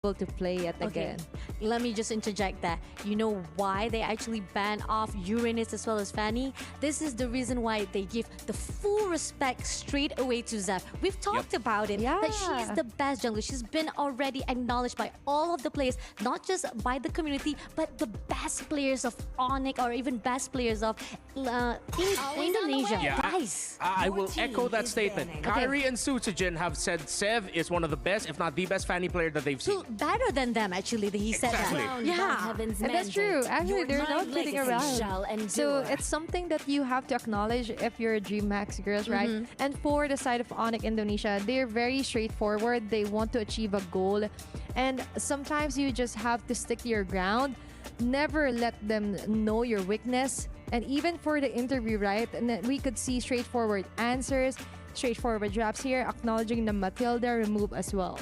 able to play it again. Let me just interject that. You know why they actually banned off Uranus as well as Fanny? This is the reason why they give the full respect straight away to Zeph. We've talked about it, that she's the best jungler. She's been already acknowledged by all of the players, not just by the community, but the best players of Onyx or even best players of Indonesia. Guys, I will echo that statement. Kyrie and Sutsujin have said Sev is one of the best, if not the best Fanny player that they've seen. Better than them, actually. He said that. Yeah, and that's true. Actually, they're not kidding around. So it's something that you have to acknowledge if you're a DreamHack girls, right? And for the side of Onyx Indonesia, they're very straightforward. They want to achieve a goal. And sometimes you just have to stick to your ground. Never let them know your weakness. And even for the interview, right? And then we could see straightforward answers, straightforward drops here, acknowledging the Matilda remove as well.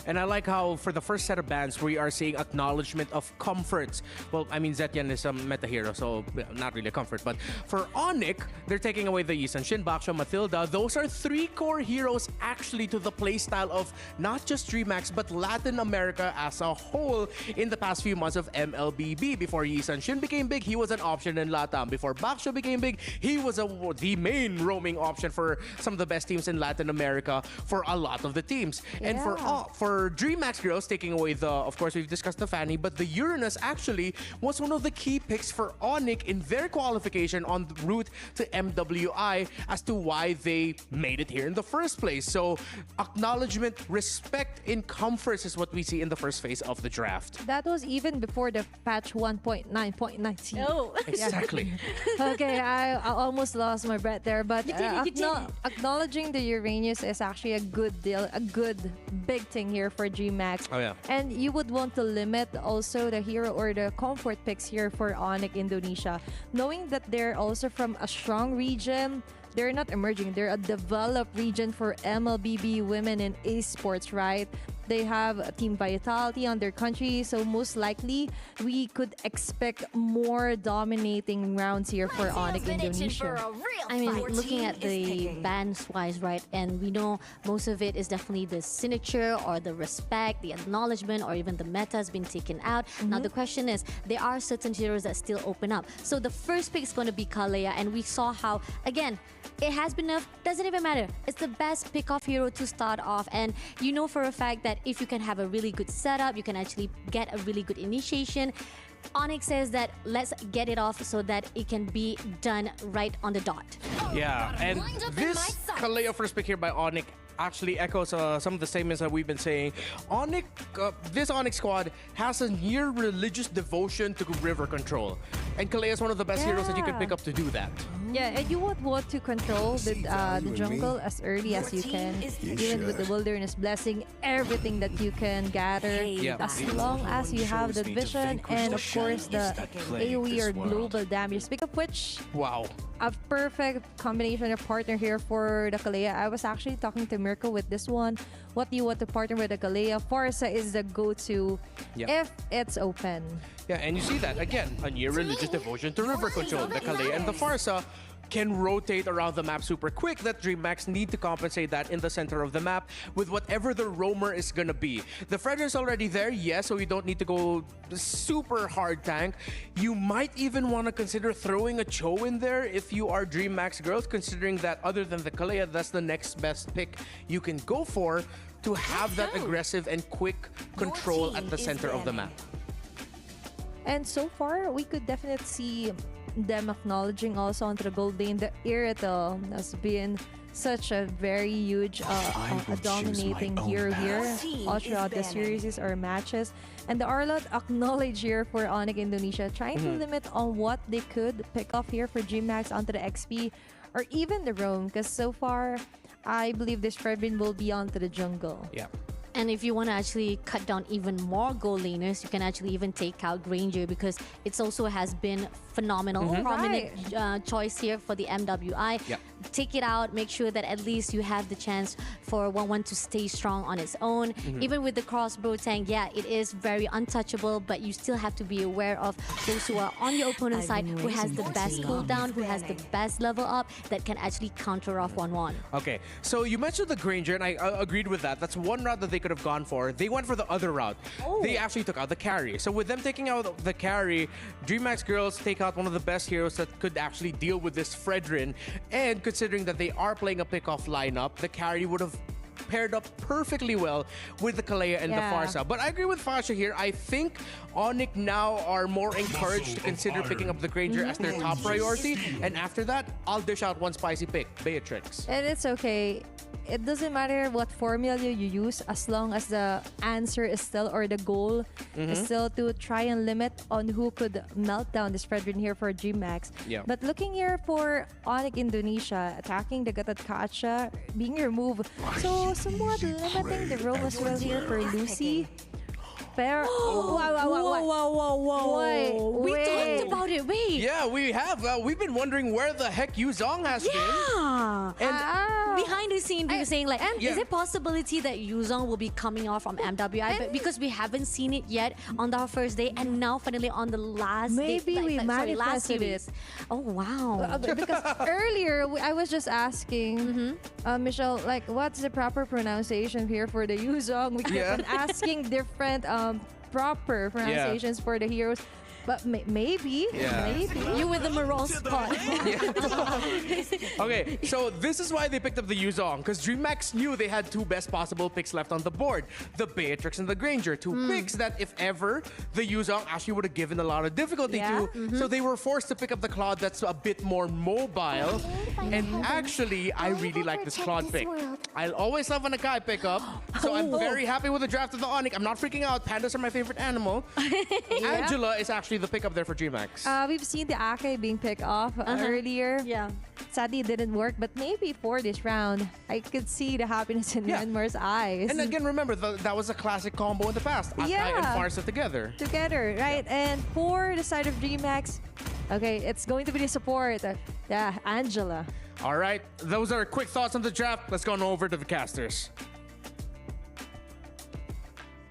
And I like how for the first set of bans, we are seeing acknowledgement of comforts. Well, I mean, Zetian is a meta hero, so not really a comfort. But for Onyx, they're taking away the Yisan Shin, Baksha, Matilda. Those are 3 core heroes actually to the playstyle of not just DreamHack, but Latin America as a whole in the past few months of MLBB. Before Yisan Shin became big, he was an option in LATAM. Before Baksha became big, he was the main roaming option for some of the best teams in Latin America for a lot of the teams. And for DreamHack girls, taking away of course, we've discussed the Fanny, but the Uranus actually was one of the key picks for Onyx in their qualification on the route to MWI as to why they made it here in the first place. So acknowledgement, respect in comforts is what we see in the first phase of the draft. That was even before the patch 1.9.19. Oh, exactly. Okay, I almost lost my breath there, but acknowledging the Uranus is actually a good deal, a good big thing here for GMAX. Oh yeah. And you would want to limit also the hero or the comfort picks here for Onyx Indonesia, knowing that they're also from a strong region. They're not emerging, they're a developed region for MLBB women in esports, right? They have Team Vitality on their country, so most likely we could expect more dominating rounds here for Onyx Indonesia. I mean, looking at the bans wise, right, and we know most of it is definitely the signature or the respect, the acknowledgement, or even the meta has been taken out. Now the question is, there are certain heroes that still open up. So the first pick is going to be Kalea, and we saw how, again, it has been enough, doesn't even matter. It's the best pick-off hero to start off, and you know for a fact that if you can have a really good setup, you can actually get a really good initiation. Onyx says that let's get it off so that it can be done right on the dot. Yeah, and this Kaleo first pick here by Onyx actually echoes some of the statements that we've been saying. This Onyx squad has a near religious devotion to river control. And Kalea is one of the best heroes that you can pick up to do that. Yeah, and you would want to control the jungle as early as you can, even with the wilderness blessing, everything that you can gather, as long as you have the vision and of course the AoE or global damage. Speaking of which, wow, a perfect combination of partner here for the Kalea. I was actually talking to Mirko with this one. What do you want to partner with the Kalea? Farsa is the go-to if it's open. Yeah, and you see that again, a near religious devotion to river control. The Kalea and the Farsa can rotate around the map super quick. That DreamHack need to compensate that in the center of the map with whatever the roamer is gonna be. The Fredder's already there, yes, so you don't need to go super hard tank. You might even want to consider throwing a Cho in there if you are DreamHack girls, considering that other than the Kalea, that's the next best pick you can go for to have that aggressive and quick control at the center of the map. And so far, we could definitely see them acknowledging also onto the gold lane. The Irrital has been such a very huge dominating hero here all throughout the series or matches. And the Arlot acknowledge here for Onyx Indonesia, trying to limit on what they could pick off here for GMAX onto the XP or even the roam, because so far I believe this Fredbin will be onto the jungle. Yeah. And if you want to actually cut down even more gold laners, you can actually even take out Granger, because it also has been phenomenal, prominent choice here for the MWI. take it out, make sure that at least you have the chance for 1-1 to stay strong on its own. Even with the crossbow tank, yeah, it is very untouchable, but you still have to be aware of those who are on your opponent's side, who has the best cooldown, who has the best level up, that can actually counter off 1-1. Okay, so you mentioned the Granger, and I agreed with that. That's one route that they could have gone for. They went for the other route. They actually took out the carry. So with them taking out the carry, DreamHack girls take out one of the best heroes that could actually deal with this Fredrin. And considering that they are playing a pick-off lineup, the carry would have paired up perfectly well with the Kalea and the Farsa. But I agree with Fasha here. I think Onyx now are more encouraged to consider picking up the Granger as their top priority. And after that, I'll dish out one spicy pick, Beatrix. And it's okay. It doesn't matter what formula you use as long as the answer is still, or the goal is still to try and limit on who could melt down this Fredrin here for GMAX. Yeah. But looking here for Onyx Indonesia, attacking the Gatot Kacha, being removed. So somewhat limiting the roam as well here for Lucy. Pero, whoa. We talked about it. Wait. Yeah, we have. We've been wondering where the heck Yuzong has been. Yeah. And behind the scene, we were saying like, is it possibility that Yuzong will be coming off from MWI? But because we haven't seen it yet on our first day, and now finally on the last maybe day, we last manifested series. Oh wow. Because earlier I was just asking Michelle, like, what's the proper pronunciation here for the Yuzong? We kept on asking different proper pronunciations for the heroes. But maybe. You with the Marol spot. Okay, so this is why they picked up the Yuzong, because DreamHack knew they had two best possible picks left on the board, the Beatrix and the Granger. Two picks that, if ever, the Yuzong actually would have given a lot of difficulty to. So they were forced to pick up the Claude that's a bit more mobile. And actually, I really like this Claude pick. I'll always love when a guy pick up, so I'm very happy with the draft of the Onyx. I'm not freaking out. Pandas are my favorite animal. Angela is actually the pick up there for GMAX. We've seen the Ake being picked off earlier. Yeah. Sadly, it didn't work, but maybe for this round, I could see the happiness in Myanmar's eyes. And again, remember, that was a classic combo in the past. Akai and Farsa together. Right? And for the side of GMAX, okay, it's going to be the support. Yeah, Angela. All right, those are quick thoughts on the draft. Let's go on over to the casters.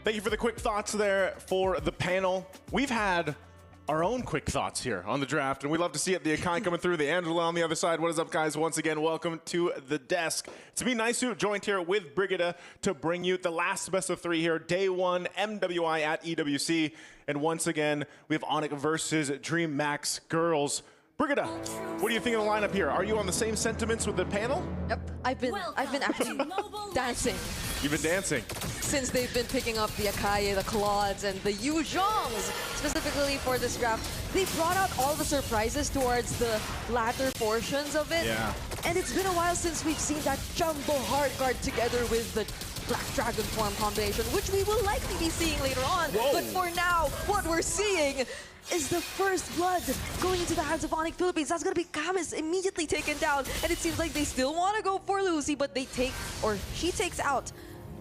Thank you for the quick thoughts there for the panel. We've had our own quick thoughts here on the draft, and we love to see it. The Akai coming through, the Angela on the other side. What is up, guys? Once again, welcome to the desk. It's me, Naisu, joined here with Brigida to bring you the last best of three here. Day one, MWI at EWC. And once again, we have Onyx versus DreamHack girls. Brigida, what do you think of the lineup here? Are you on the same sentiments with the panel? Yep, I've been actually dancing You've been dancing. since they've been picking up the Akai, the Claudes, and the Yuzhongs, specifically for this draft. They brought out all the surprises towards the latter portions of it. Yeah. And it's been a while since we've seen that jumbo hard card together with the Black Dragon form combination, which we will likely be seeing later on. Whoa. But for now, what we're seeing is the first blood going into the hands of Onyx Philippines. That's going to be Camus immediately taken down. And it seems like they still want to go for Lucy, but they take, or she takes out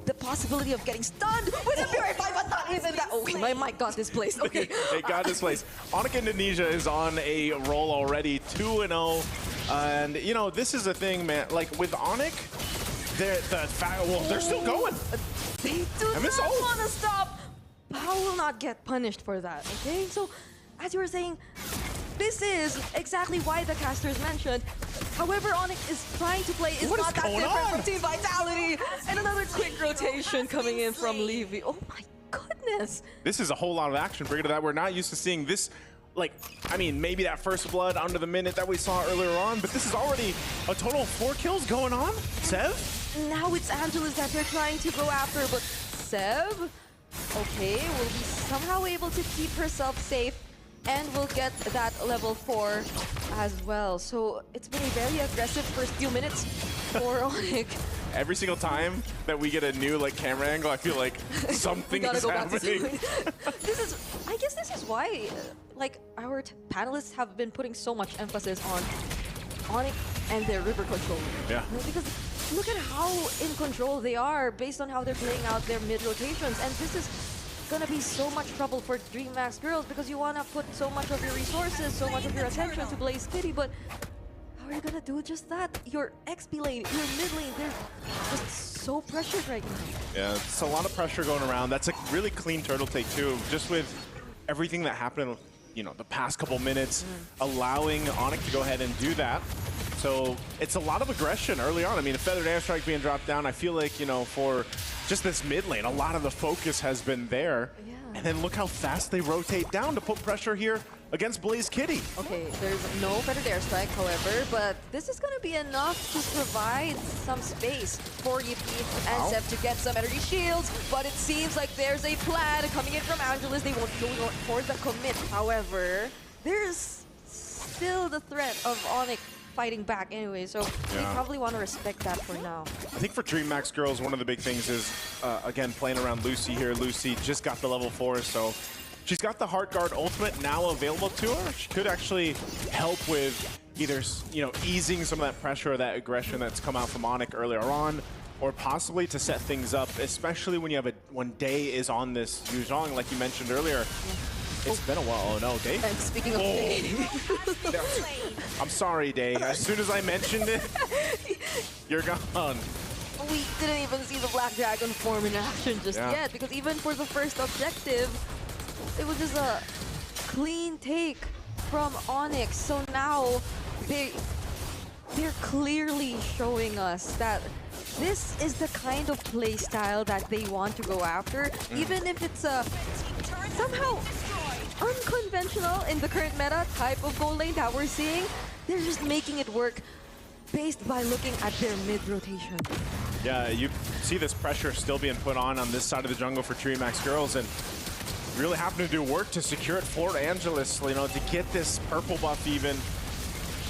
the possibility of getting stunned with a Purify, but not even that. Oh, my mic got displaced. Okay. It got displaced. Onyx Indonesia is on a roll already, 2-0. And, you know, this is a thing, man. Like, with Onyx, they're still going. They do not want to stop. How will not get punished for that, okay? So, as you were saying, this is exactly why the casters mentioned. However, Onyx is trying to play is not that different from Team Vitality. And another quick rotation coming in from Levy. Oh my goodness. This is a whole lot of action, Brigida, that we're not used to seeing this. Like, I mean, maybe that first blood under the minute that we saw earlier on, but this is already a total of 4 kills going on. Sev? Now it's Angela's that they're trying to go after, but Sev, okay, will be somehow able to keep herself safe and will get that level 4 as well. So it's been a very aggressive first few minutes for Onyx. Every single time that we get a new camera angle, I feel like something is happening. I guess this is why our panelists have been putting so much emphasis on Onyx and their river control. Yeah. Because look at how in control they are based on how they're playing out their mid rotations. And this is gonna be so much trouble for DreamHack girls because you wanna put so much of your resources, so much of your attention to Blaze Kitty, but how are you gonna do just that? Your XP lane, your mid lane, they're just so pressured right now. Yeah, it's a lot of pressure going around. That's a really clean turtle take too, just with everything that happened, you know, the past couple minutes, allowing Onyx to go ahead and do that. So it's a lot of aggression early on. I mean, a feathered airstrike being dropped down, I feel like, you know, for just this mid lane, a lot of the focus has been there. Yeah. And then look how fast they rotate down to put pressure here against Blaze Kitty. Okay, there's no feathered airstrike, however, but this is gonna be enough to provide some space for Yippee and Zeb to get some energy shields, but it seems like there's a plan coming in from Angelus. They won't go for the commit. However, there's still the threat of Onyx fighting back anyway, so they probably want to respect that for now. I think for DreamHack Girls, one of the big things is, again, playing around Lucy here. Lucy just got the level 4, so she's got the Heart Guard ultimate now available to her. She could actually help with either, you know, easing some of that pressure or that aggression that's come out from Onyx earlier on, or possibly to set things up, especially when you have when Day is on this Yuzhong, like you mentioned earlier. It's been a while. Oh no, Day? And speaking of Day, I'm sorry, Day. As soon as I mentioned it, you're gone. we didn't even see the Black Dragon form in action just yet, because even for the first objective, it was just a clean take from Onyx. So now they're clearly showing us that this is the kind of play style that they want to go after, even if it's a somehow unconventional in the current meta type of gold lane that we're seeing. They're just making it work based by looking at their mid rotation. Yeah, you see this pressure still being put on this side of the jungle for DreamHack Girls, and really having to do work to secure it for Angelus, you know, to get this purple buff even.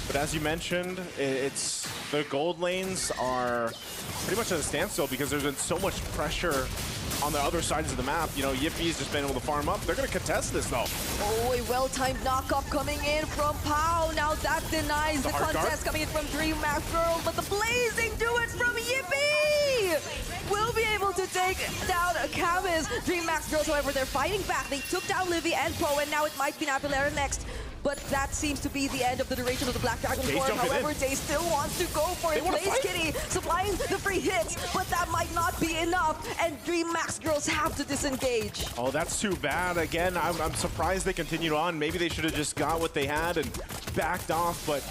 But as you mentioned, it's the gold lanes are pretty much at a standstill because there's been so much pressure on the other sides of the map. You know, Yippie's just been able to farm up. They're going to contest this, though. Oh, a well-timed knock-up coming in from Pau. Now that denies the contest coming in from DreamHack Girls, but the blazing do it from Yippee! Will be able to take down Camus. DreamHack Girls, however, they're fighting back. They took down Livy and Poe, and now it might be Napilera next. But that seems to be the end of the duration of the Black Dragon form. However, Day still wants to go for it. Blaze Kitty supplying the free hits, but that might not be enough. And DreamHack Girls have to disengage. Oh, that's too bad. Again, I'm surprised they continued on. Maybe they should have just got what they had and backed off. But,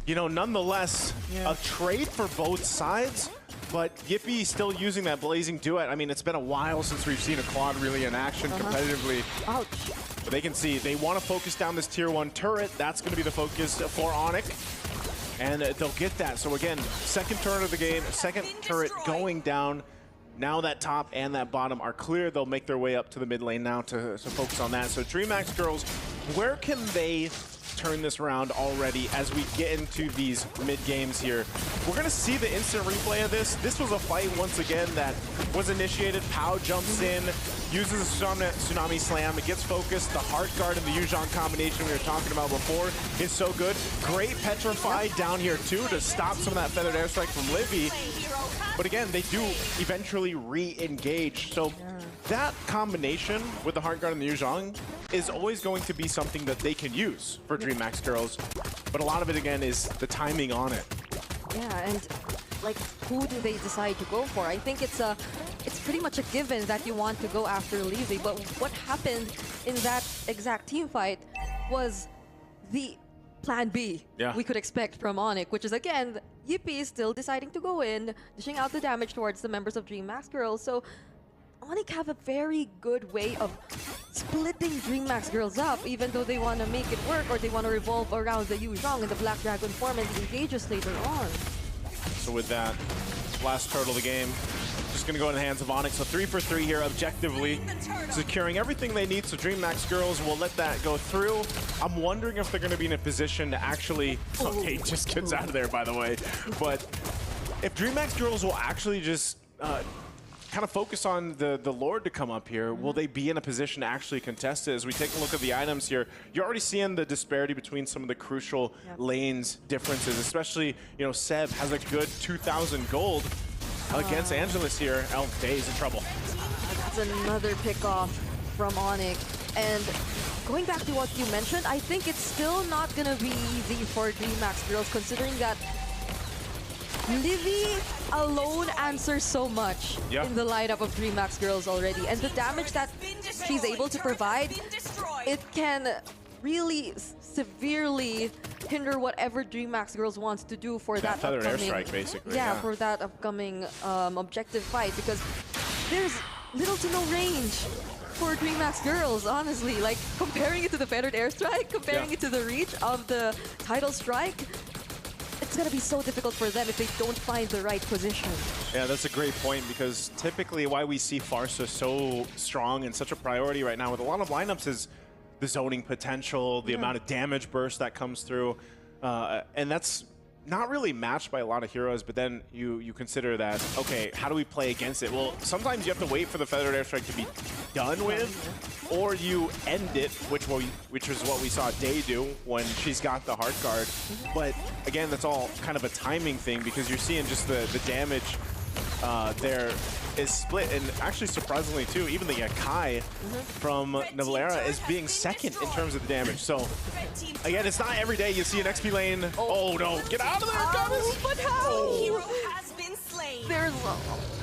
you know, nonetheless, a trade for both sides. But Yippee still using that Blazing Duet. I mean, it's been a while since we've seen a quad really in action competitively. Ouch. But they can see they want to focus down this tier 1 turret. That's going to be the focus for Onyx. And they'll get that. So again, second turret of the game, second turret going down. Now that top and that bottom are clear. They'll make their way up to the mid lane now to focus on that. So DreamHack Girls, where can they turn this around already as we get into these mid games here? We're going to see the instant replay of this. This was a fight once again that was initiated. Pau jumps in, uses a tsunami slam. It gets focused. The Heart Guard and the Yuzhong combination we were talking about before is so good. Great Petrify down here too to stop some of that feathered airstrike from Livy. But again, they do eventually re-engage. So that combination with the Heart Guard and the Yuzhong is always going to be something that they can use for DreamHack Girls. But a lot of it, again, is the timing on it. Yeah, and like, who do they decide to go for? I think it's pretty much a given that you want to go after Livy. But what happened in that exact team fight was the plan B we could expect from Onyx, which is, again, Yippee is still deciding to go in, dishing out the damage towards the members of DreamHack Girls. So Onyx have a very good way of splitting DreamHack Girls up, even though they want to make it work or they want to revolve around the Yuzhong and the Black Dragon form and the engages later on. So with that, last turtle of the game, just going to go in the hands of Onyx. So 3 for 3 here, objectively, securing everything they need. So DreamHack Girls will let that go through. I'm wondering if they're going to be in a position to actually... Oh, he just gets out of there, by the way. But if DreamHack Girls will actually just... kind of focus on the Lord to come up here. Will they be in a position to actually contest it? As we take a look at the items here, you're already seeing the disparity between some of the crucial lanes differences, especially, you know, Seb has a good 2,000 gold against Angelus here. Day's in trouble. That's another pick off from Onyx. And going back to what you mentioned, I think it's still not gonna be easy for DreamHack's girls, considering that Livy alone answers so much in the lineup of DreamHack's girls already, and the damage that she's able to provide, it can really severely hinder whatever DreamHack's girls wants to do for that feathered upcoming airstrike, basically. yeah, for that upcoming objective fight, because there's little to no range for DreamHack's girls, honestly. Like, comparing it to the feathered airstrike, comparing it to the reach of the tidal strike, it's gonna be so difficult for them if they don't find the right position. Yeah, that's a great point, because typically why we see Farsa so strong and such a priority right now with a lot of lineups is the zoning potential, the amount of damage burst that comes through, and that's not really matched by a lot of heroes. But then you consider that, okay, how do we play against it? Well, sometimes you have to wait for the feathered airstrike to be done with, or you end it, which is what we saw Day do when she's got the heart guard. But again, that's all kind of a timing thing, because you're seeing just the damage there is split, and actually surprisingly too, even the Yakai from Navalera is being second in terms of the damage. So again, it's not every day you see an XP lane. Oh no, get out of there, Goddess! But how? Hero has been slain. There's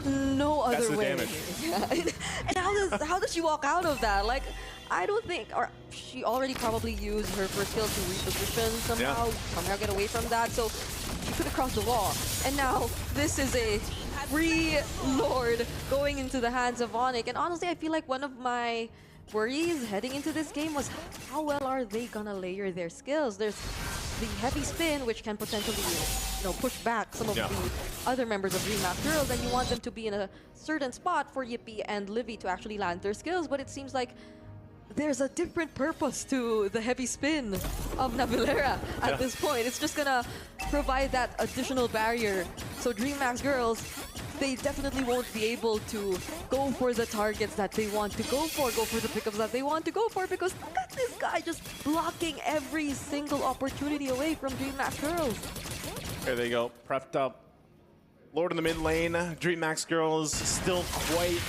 no other That's the way. damage. Yeah. And how does she walk out of that? Like, I don't think, or she already probably used her first skill to reposition somehow get away from that. So she could have crossed the wall. And now this is a free Lord going into the hands of Onyx. And honestly, I feel like one of my worries heading into this game was how well are they gonna layer their skills? There's the heavy spin, which can potentially, push back some of the other members of DreamHack girls, and you want them to be in a certain spot for Yippee and Livy to actually land their skills. But it seems like there's a different purpose to the heavy spin of Navalera at this point. It's just gonna provide that additional barrier. So DreamHack's girls, they definitely won't be able to go for the targets that they want to go for the pickups that they want to go for, because look at this guy just blocking every single opportunity away from DreamHack's girls. There they go, prepped up. Lord in the mid lane, DreamHack's girls still quite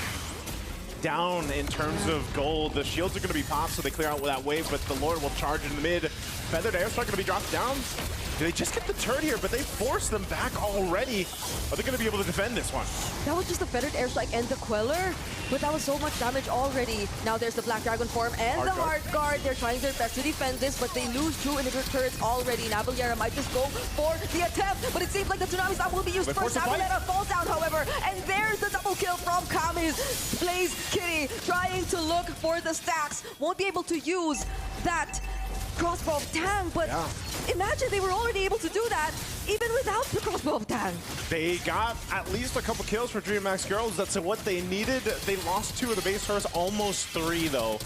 down in terms of gold. The shields are going to be popped, so they clear out with that wave, but the Lord will charge in the mid. Feathered airstrike going to be dropped down. They just get the turn here, but they force them back already. Are they going to be able to defend this one? That was just the feathered airstrike and the Queller, but that was so much damage already. Now there's the Black Dragon form and the Heart Guard. They're trying their best to defend this, but they lose 2 inhibitor turrets already. Navalera might just go for the attempt, but it seems like the Tsunami Slam will be used first. Navalera falls down, however, and there's the double kill from Kami's. Blaze Kitty trying to look for the stacks. Won't be able to use that crossbow of Tang, but imagine they were already able to do that even without the crossbow of Tang. They got at least a couple kills for DreamHack's girls. That's what they needed. They lost 2 of the base turrets, almost 3 though.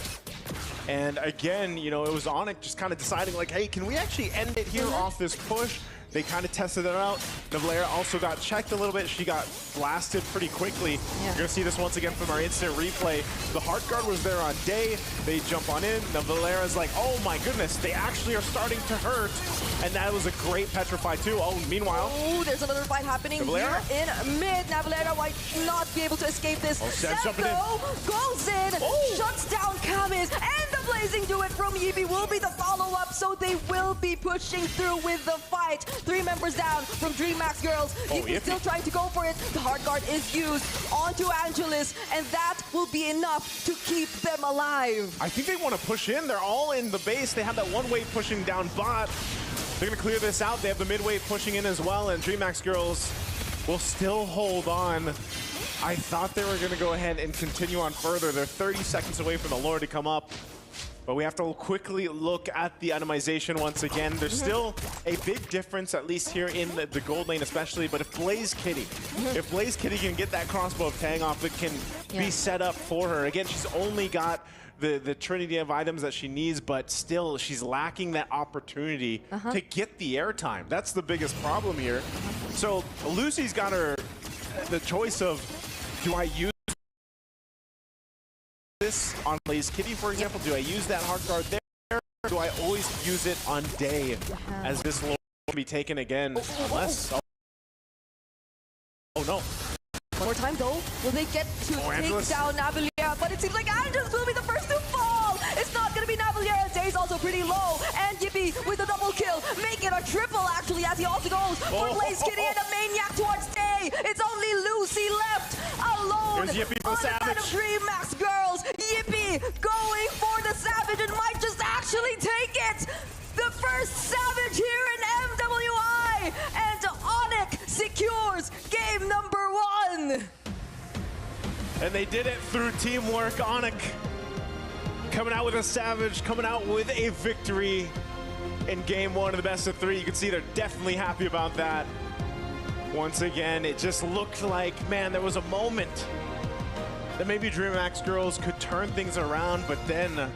And again, it was Onyx just kind of deciding like, hey, can we actually end it here off this push? They kind of tested it out. Navalera also got checked a little bit. She got blasted pretty quickly. You're going to see this once again from our instant replay. The Heart Guard was there on Day. They jump on in. Navalera's like, oh my goodness, they actually are starting to hurt. And that was a great Petrify too. Oh, meanwhile. Oh, there's another fight happening here in mid. Navalera might not be able to escape this. Septo goes in, shuts down Kamis, and the Blazing Duet from Yippee will be the follow-up, so they will be pushing through with the fight. 3 members down from DreamHack's girls. Yippee still trying to go for it. The Heart Guard is used onto Angelus, and that will be enough to keep them alive. I think they want to push in. They're all in the base. They have that one wave pushing down bot. They're going to clear this out. They have the mid wave pushing in as well, and DreamHack's girls will still hold on. I thought they were going to go ahead and continue on further. They're 30 seconds away from the Lord to come up. But we have to quickly look at the itemization once again. There's still a big difference, at least here in the gold lane especially. But if Blaze Kitty can get that crossbow of Tang off, it can be set up for her. Again, she's only got the trinity of items that she needs, but still she's lacking that opportunity to get the airtime. That's the biggest problem here. So Lucy's got the choice of, do I use this on Blaze Kitty, for example? Do I use that Heart Guard there? Or do I always use it on Day as this will be taken again? Unless... Oh no. One more time, though, will they get to take Angelus. down Navaliera? But it seems like Angelus will be the first to fall. It's not going to be Navaliera. Day's also pretty low. And Yippee with a double kill. Make it a triple, actually, as he also goes for Blaze Kitty and a maniac towards Day. It's only Lucy left alone. Here's Yippee for on the the side Savage. of Dream Max Girls. Yippee going for the Savage and might just actually take it. The first Savage here in MWI. And Onyx secures game number 1. And they did it through teamwork. Onyx coming out with a Savage, coming out with a victory in game 1 of the best of 3. You can see they're definitely happy about that. Once again, it just looked like, man, there was a moment that maybe DreamHack Girls could turn things around, but then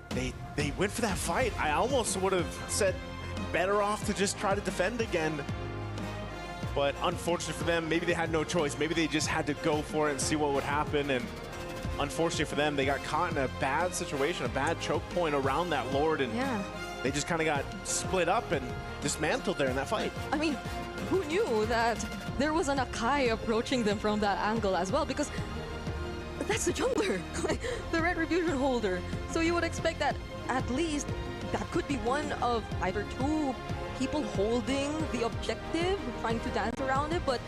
they went for that fight. I almost would have said better off to just try to defend again. But unfortunately for them, maybe they had no choice. Maybe they just had to go for it and see what would happen. And unfortunately for them, they got caught in a bad situation, a bad choke point around that Lord. And they just kind of got split up and dismantled there in that fight. I mean, who knew that there was an Akai approaching them from that angle as well? Because that's the jungler, the Retribution holder. So you would expect that at least that could be one of either 2 people holding the objective, trying to dance around it. But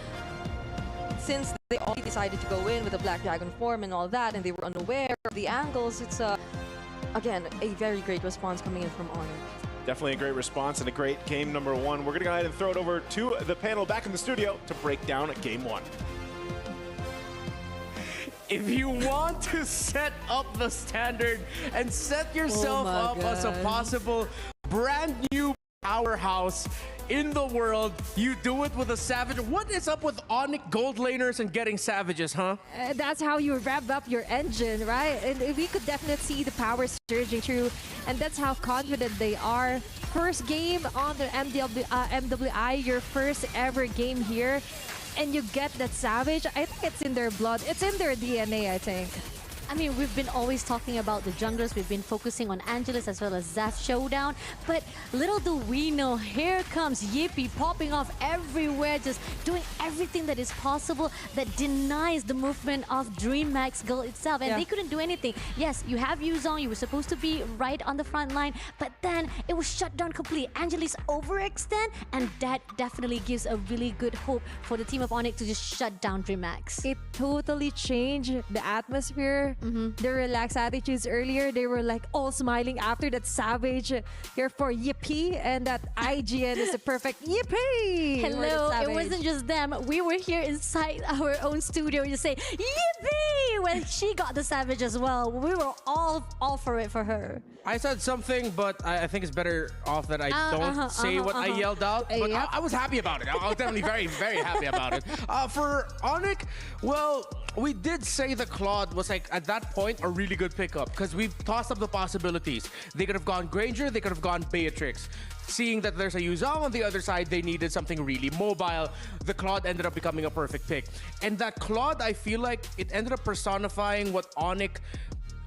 since they all decided to go in with the Black Dragon form and all that, and they were unaware of the angles, it's again a very great response coming in from Honor. Definitely a great response and a great game number 1. We're going to go ahead and throw it over to the panel back in the studio to break down game 1. If you want to set up the standard and set yourself up as a possible brand new powerhouse in the world, you do it with a Savage. What is up with Onyx gold laners and getting Savages, huh? That's how you rev up your engine, right? And we could definitely see the power surging through, and that's how confident they are. First game on the MWI, your first ever game here, and you get that Savage. I think it's in their blood. It's in their DNA, I think. I mean, we've been always talking about the junglers. We've been focusing on Angelus as well as Zaf Showdown. But little do we know, here comes Yippee popping off everywhere, just doing everything that is possible that denies the movement of DreamHack Girl itself. And they couldn't do anything. Yes, you have Yuzong. You were supposed to be right on the front line. But then it was shut down completely. Angelus overextend. And that definitely gives a really good hope for the team of Onyx to just shut down DreamHack. It totally changed the atmosphere. The relaxed attitudes earlier, they were like all smiling after that Savage here for Yippee, and that IGN is a perfect Yippee. Hello, it wasn't just them. We were here inside our own studio to say Yippee when she got the Savage as well. We were all for it for her. I said something, but I think it's better off that I don't say what I yelled out. But I was happy about it. I was definitely very, very happy about it. For Onyx, well, we did say the Claude was like, at that point, a really good pickup because we've tossed up the possibilities. They could have gone Granger, they could have gone Beatrix. Seeing that there's a Yuzong on the other side, they needed something really mobile. The Claude ended up becoming a perfect pick. And that Claude, I feel like it ended up personifying what Onyx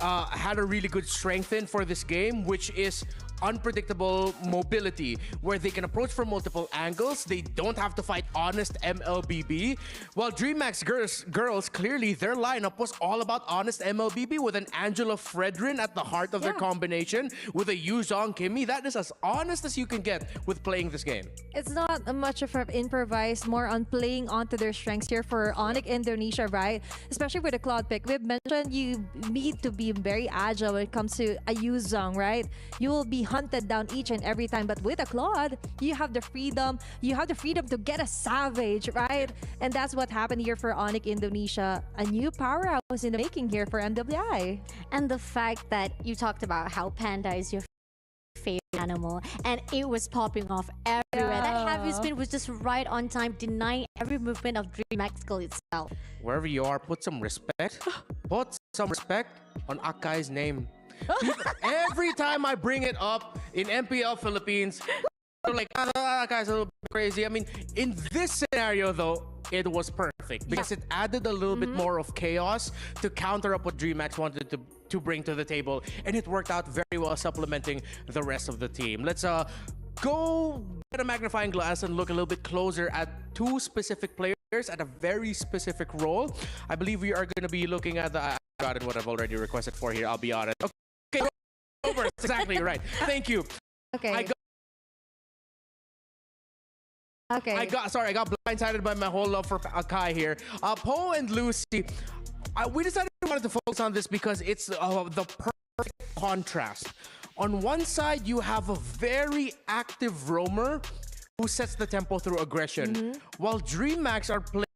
had a really good strength in for this game, which is unpredictable mobility, where they can approach from multiple angles. They don't have to fight honest MLBB. While DreamHack girls, clearly their lineup was all about honest MLBB with an Angela Fredrin at the heart of their combination with a Yuzong Kimmy. That is as honest as you can get with playing this game. It's not much of an improvised, more on playing onto their strengths here for Onyx Indonesia, right? Especially with the Claude pick. We've mentioned you need to be very agile when it comes to a Yuzong, right? You will be hunted down each and every time, but with a Claude, you have the freedom. You have the freedom to get a Savage, right? And that's what happened here for Onyx Indonesia. A new powerhouse in the making here for MWI. And the fact that you talked about how Panda is your favorite animal, and it was popping off everywhere. That heavy spin was just right on time, denying every movement of DreamHack Girl itself. Wherever you are, put some respect. Put some respect on Akai's name. Every time I bring it up in MPL Philippines, they're like, Akai's a little bit crazy. I mean, in this scenario though, it was perfect because it added a little bit more of chaos to counter up what DreamHack wanted to bring to the table, and it worked out very well, supplementing the rest of the team. Let's go get a magnifying glass and look a little bit closer at two specific players at a very specific role, I believe we are going to be looking at the... I've gotten what I've already requested for here, I'll be honest. Okay, over. Exactly right. Thank you. Okay. I got blindsided by my whole love for Kai here. Poe and Lucy, we decided we wanted to focus on this because it's the perfect contrast. On one side, you have a very active roamer who sets the tempo through aggression, while DreamHack are playing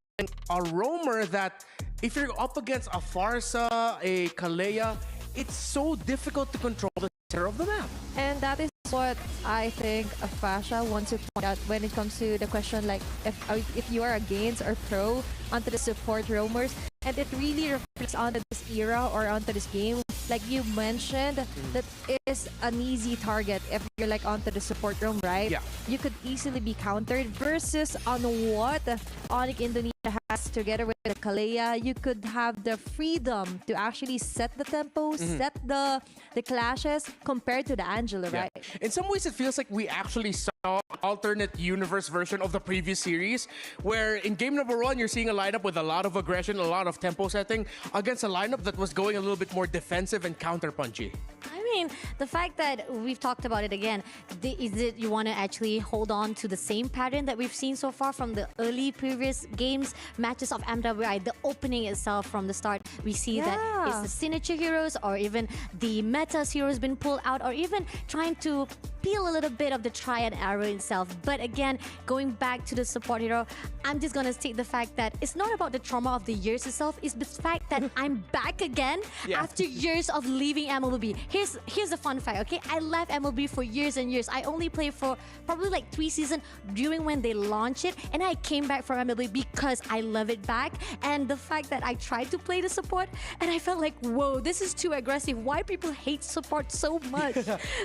a roamer that, if you're up against a Farsa, a Kalea, it's so difficult to control the center of the map. And that is what I think Fasha wants to point out when it comes to the question, like if you are against or pro onto the support roamers, and it really reflects onto this era or onto this game. Like you mentioned, that is an easy target if you're like onto the support roam, right? Yeah. You could easily be countered versus on what Onyx Indonesia has together with the Kalea. You could have the freedom to actually set the tempo, set the clashes compared to the Angela, right? In some ways, it feels like we actually saw an alternate universe version of the previous series, where in game number 1, you're seeing a lineup with a lot of aggression, a lot of tempo setting, against a lineup that was going a little bit more defensive and counter-punchy. I mean, the fact that we've talked about it again, is it you want to actually hold on to the same pattern that we've seen so far from the early previous games, matches of MWI, the opening itself from the start, we see that it's the signature heroes or even the metas heroes been pulled out, or even trying to peel a little bit of the triad arrow itself. But again, going back to the support hero, I'm just gonna state the fact that it's not about the trauma of the years itself, it's the fact that I'm back again after years of leaving MLB. Here's a fun fact, okay? I left MLB for years and years. I only played for probably like 3 seasons during when they launched it, and I came back from MLB because I love it back. And the fact that I tried to play the support and I felt like, whoa, this is too aggressive. Why people hate support so much?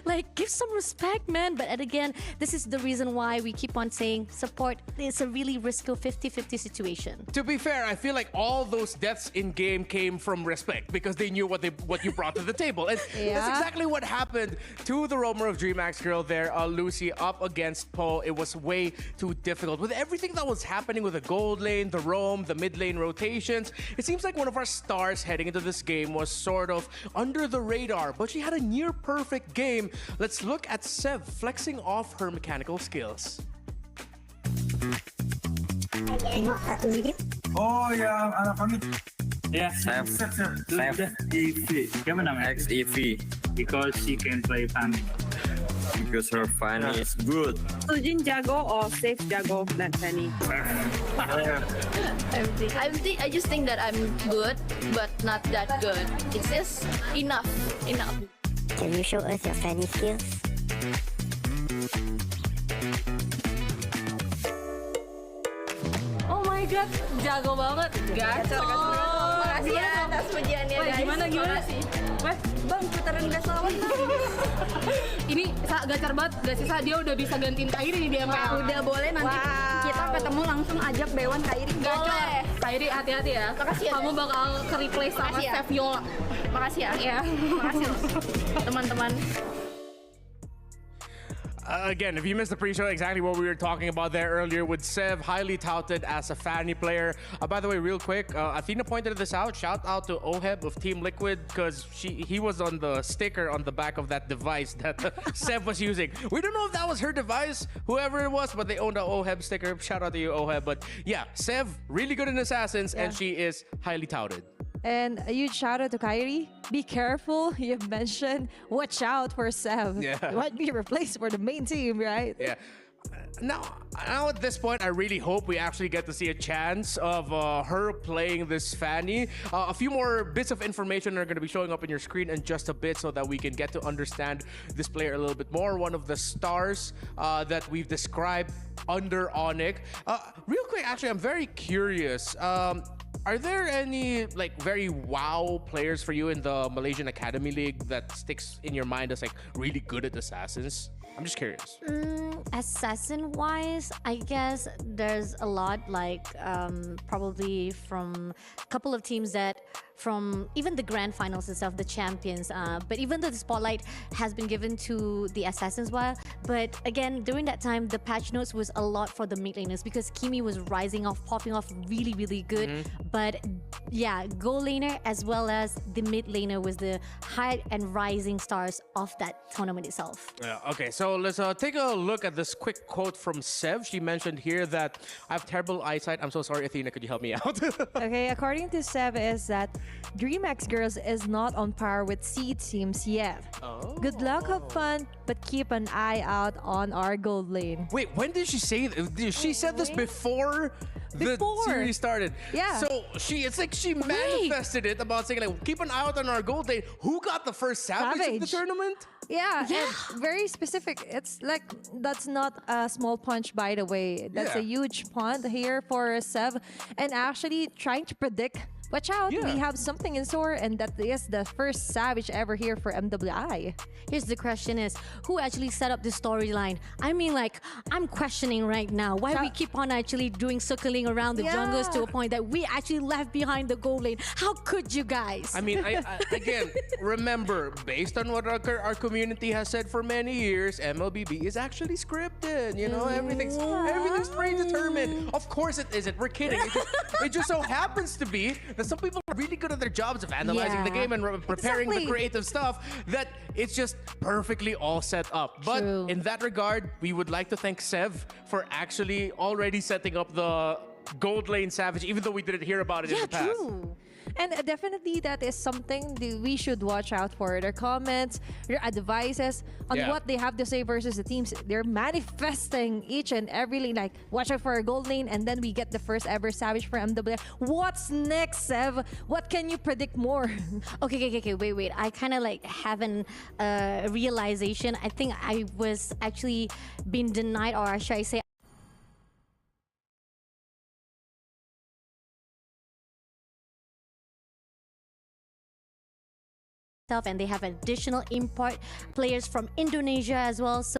Like, give some respect, man. But again, this is the reason why we keep on saying support is a really risky 50-50 situation. To be fair, I feel like all those deaths in game came from respect because they knew what you brought to the table. And that's exactly what happened to the roamer of DreamHack's girl there, Lucy, up against Poe. It was way too difficult. With everything that was happening with the gold lane, the roam, the mid lane rotations, it seems like one of our stars heading into this game was sort of under the radar, but she had a near perfect game. Let's look at Sev flexing off her mechanical skills. Oh ya, anak kami. Yeah, Sef. EV. Siapa namanya? XEV. Because she can play Fanny. Because her funny is good. Sujin jago or safe jago than Fanny? Everything. I just think that I'm good, but not that good. It's just enough. Can you show us your Fanny skills? Oh my god, jago banget. Gacor. Makasih ya atas pujiannya, guys. Gimana? Bang, putaran gas lawan. Ini gacor banget, gak sisa dia udah bisa gantiin Kairi nih di MPL. Udah boleh nanti kita ketemu langsung ajak Bewan Kairi. Gacor. Kairi hati-hati ya. Makasih ya. Kamu bakal ke-replace sama Chef Yola. Makasih ya. Ya. Makasih loh, teman-teman. Again, if you missed the pre-show, exactly what we were talking about there earlier with Sev, highly touted as a Fanny player. By the way, real quick, Athena pointed this out. Shout out to Oheb of Team Liquid because he was on the sticker on the back of that device that Sev was using. We don't know if that was her device, whoever it was, but they owned a Oheb sticker. Shout out to you, Oheb. But yeah, Sev, really good in Assassins, and she is highly touted. And a huge shout out to Kairi. Be careful. You mentioned watch out for Sev. Yeah. You might be replaced for the main team, right? Yeah. Now at this point, I really hope we actually get to see a chance of her playing this Fanny. A few more bits of information are going to be showing up in your screen in just a bit so that we can get to understand this player a little bit more. One of the stars that we've described under Onyx. Real quick, actually, I'm very curious. Are there any like very wow players for you in the Malaysian Academy League that sticks in your mind as like really good at Assassins? I'm just curious. Assassin-wise, I guess there's a lot, like probably from a couple of teams that from even the grand finals itself, the champions. But even though the spotlight has been given to the assassins, while, but again during that time, the patch notes was a lot for the mid laners because Kimi was rising off, popping off really, really good. But yeah, gold laner as well as the mid laner was the high and rising stars of that tournament itself. Yeah, okay, so let's take a look at this quick quote from Sev. She mentioned here that I have terrible eyesight. I'm so sorry, Athena, could you help me out? Okay, according to Sev is that DreamHack Girls is not on par with C teams yet. Good luck, have fun, but keep an eye out on our gold lane. Wait, when did she say that? She said this before the series started. Yeah. So it's like she manifested it about saying like, keep an eye out on our gold lane. Who got the first Savage of the tournament? Yeah, and very specific. It's like, that's not a small punch, by the way. That's a huge punt here for Sev. And actually trying to predict, watch out, we have something in store, and that is the first Savage ever here for MWI. Here's the question is, who actually set up the storyline? I mean, like, I'm questioning right now why we keep on actually doing circling around the jungles to a point that we actually left behind the gold lane. How could you guys? I mean, again, remember, based on what our community has said for many years, MLBB is actually scripted. You know, everything's predetermined. Of course it isn't. We're kidding. It just so happens to be that some people are really good at their jobs of analyzing the game and preparing the creative stuff, that it's just perfectly all set up. But in that regard, we would like to thank Sev for actually already setting up the gold lane Savage, even though we didn't hear about it in the past. And definitely that is something that we should watch out for. Their comments, their advices on what they have to say versus the teams. They're manifesting each and every lane. Like, watch out for a gold lane, and then we get the first ever Savage for MWI. What's next, Sev? What can you predict more? Okay, wait. I kind of like have an realization. I think I was actually being denied, or should I say, and they have additional import players from Indonesia as well. So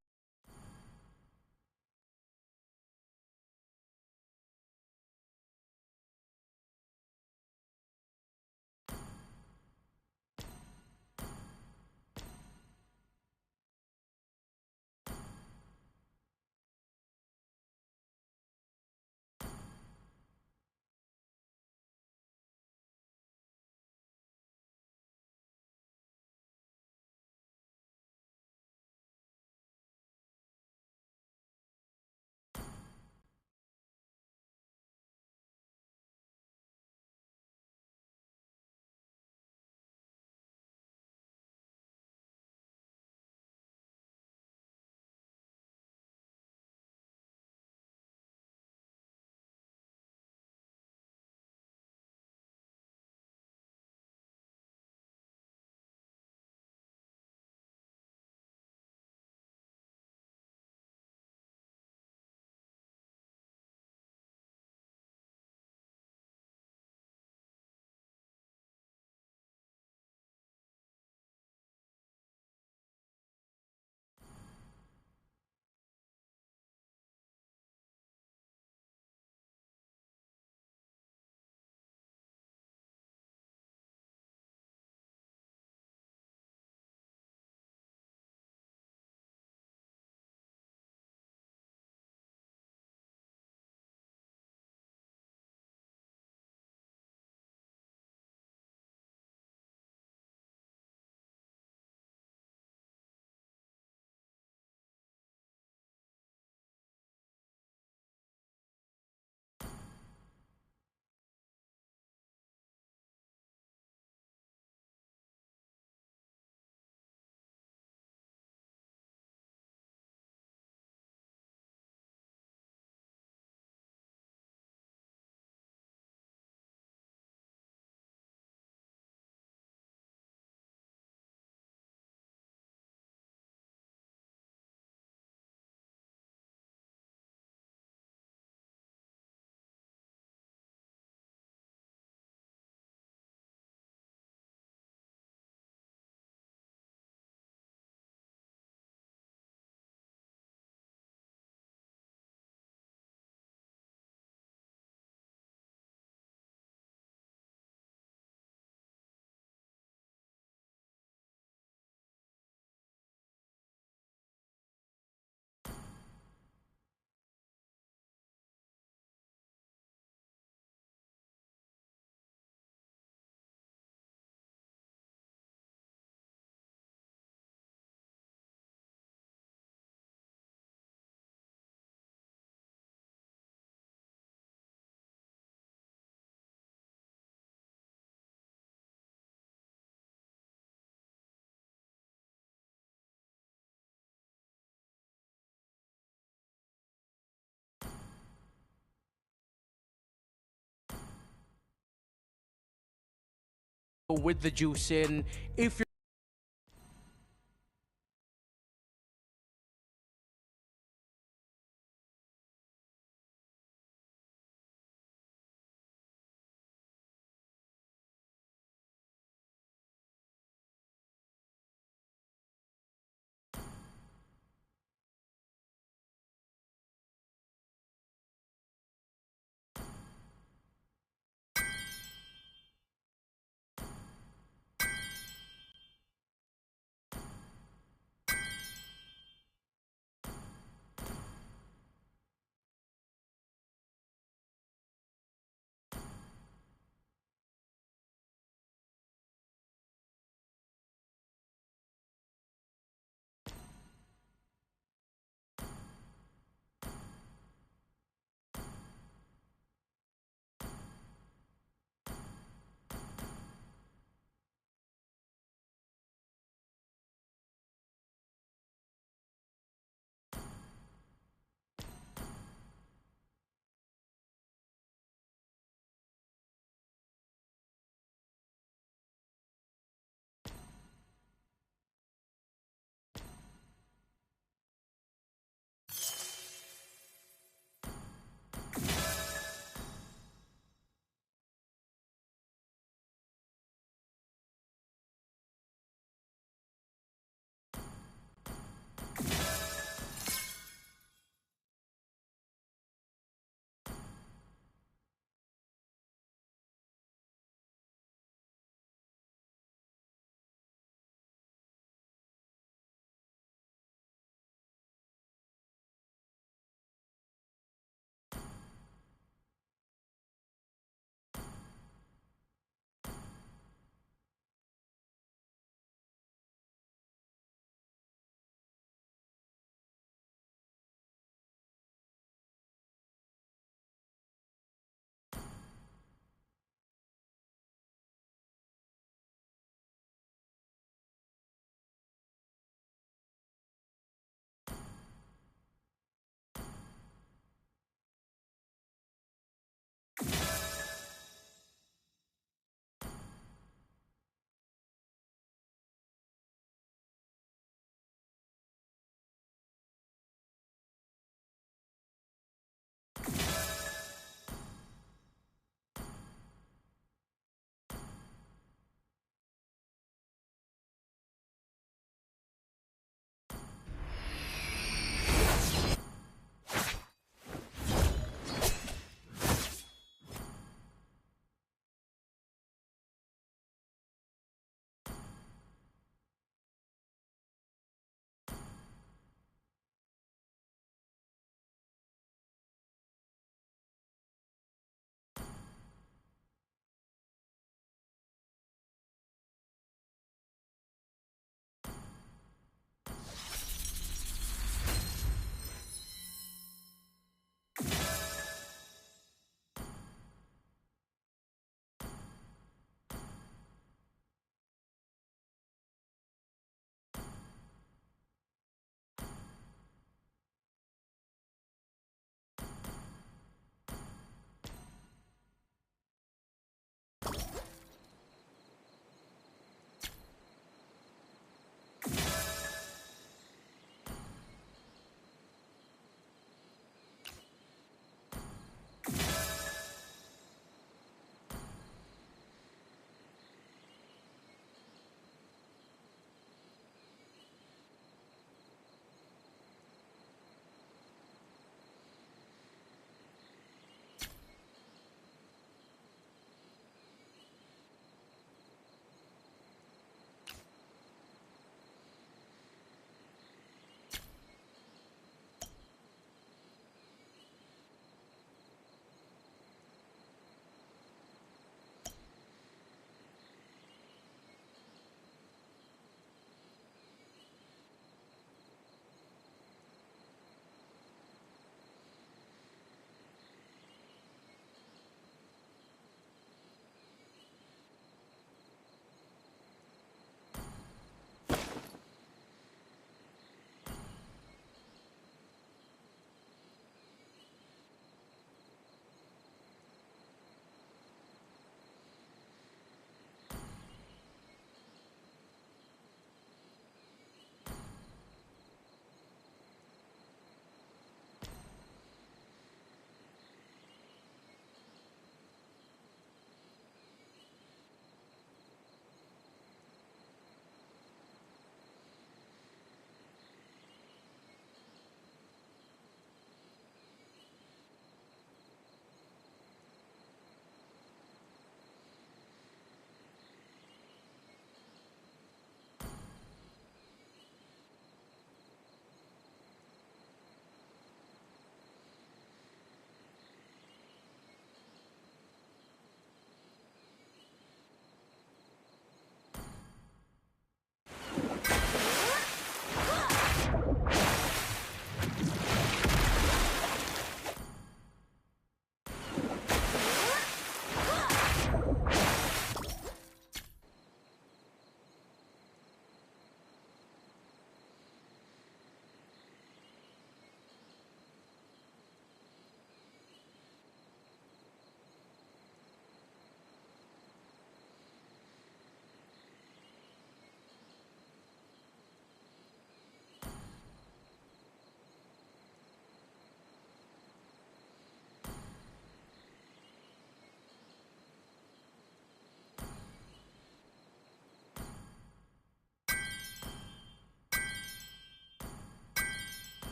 with the juice in. If you're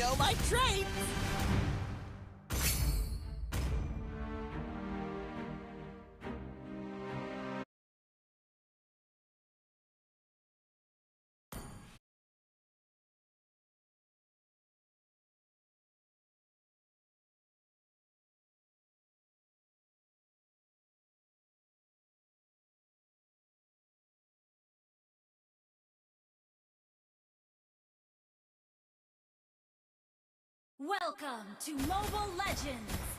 know my traits! Welcome to Mobile Legends!